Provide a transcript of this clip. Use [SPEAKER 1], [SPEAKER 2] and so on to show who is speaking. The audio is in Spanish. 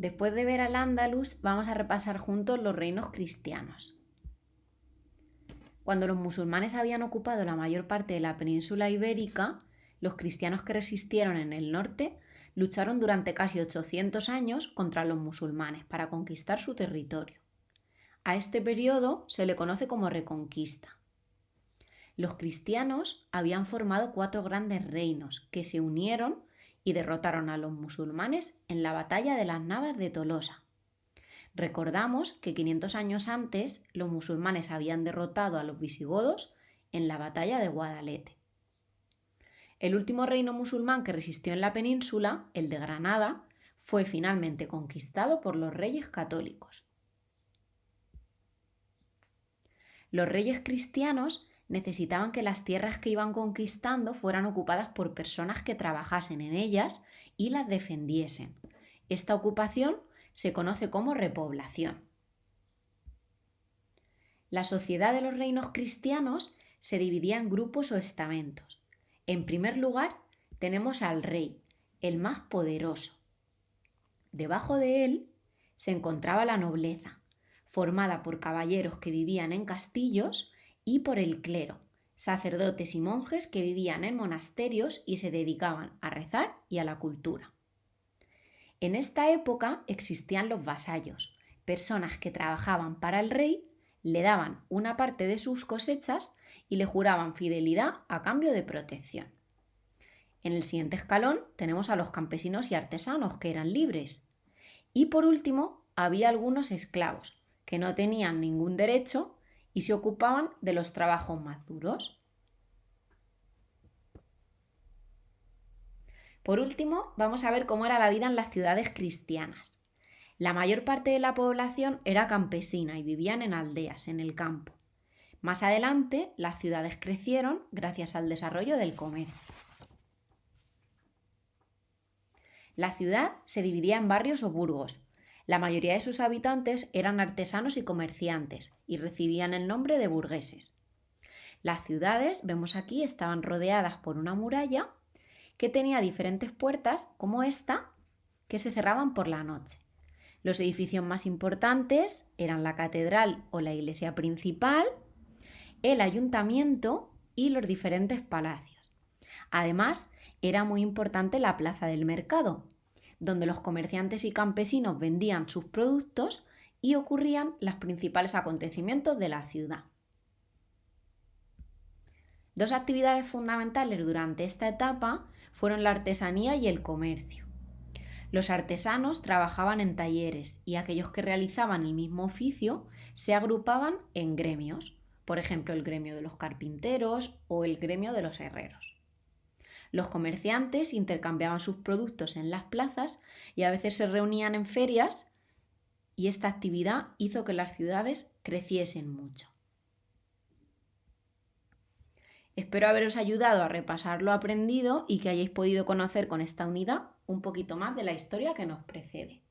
[SPEAKER 1] Después de ver al-Ándalus, vamos a repasar juntos los reinos cristianos. Cuando los musulmanes habían ocupado la mayor parte de la península ibérica, los cristianos que resistieron en el norte lucharon durante casi 800 años contra los musulmanes para conquistar su territorio. A este periodo se le conoce como Reconquista. Los cristianos habían formado 4 grandes reinos que se unieron y derrotaron a los musulmanes en la batalla de las Navas de Tolosa. Recordamos que 500 años antes los musulmanes habían derrotado a los visigodos en la batalla de Guadalete. El último reino musulmán que resistió en la península, el de Granada, fue finalmente conquistado por los reyes católicos. Los reyes cristianos necesitaban que las tierras que iban conquistando fueran ocupadas por personas que trabajasen en ellas y las defendiesen. Esta ocupación se conoce como repoblación. La sociedad de los reinos cristianos se dividía en grupos o estamentos. En primer lugar, tenemos al rey, el más poderoso. Debajo de él se encontraba la nobleza, formada por caballeros que vivían en castillos y por el clero, sacerdotes y monjes que vivían en monasterios y se dedicaban a rezar y a la cultura. En esta época existían los vasallos, personas que trabajaban para el rey, le daban una parte de sus cosechas y le juraban fidelidad a cambio de protección. En el siguiente escalón tenemos a los campesinos y artesanos, que eran libres. Y por último, había algunos esclavos, que no tenían ningún derecho y se ocupaban de los trabajos más duros. Por último, vamos a ver cómo era la vida en las ciudades cristianas. La mayor parte de la población era campesina y vivían en aldeas, en el campo. Más adelante, las ciudades crecieron gracias al desarrollo del comercio. La ciudad se dividía en barrios o burgos. La mayoría de sus habitantes eran artesanos y comerciantes y recibían el nombre de burgueses. Las ciudades, vemos aquí, estaban rodeadas por una muralla que tenía diferentes puertas, como esta, que se cerraban por la noche. Los edificios más importantes eran la catedral o la iglesia principal, el ayuntamiento y los diferentes palacios. Además, era muy importante la plaza del mercado, donde los comerciantes y campesinos vendían sus productos y ocurrían los principales acontecimientos de la ciudad. 2 actividades fundamentales durante esta etapa fueron la artesanía y el comercio. Los artesanos trabajaban en talleres y aquellos que realizaban el mismo oficio se agrupaban en gremios, por ejemplo el gremio de los carpinteros o el gremio de los herreros. Los comerciantes intercambiaban sus productos en las plazas y a veces se reunían en ferias, y esta actividad hizo que las ciudades creciesen mucho. Espero haberos ayudado a repasar lo aprendido y que hayáis podido conocer con esta unidad un poquito más de la historia que nos precede.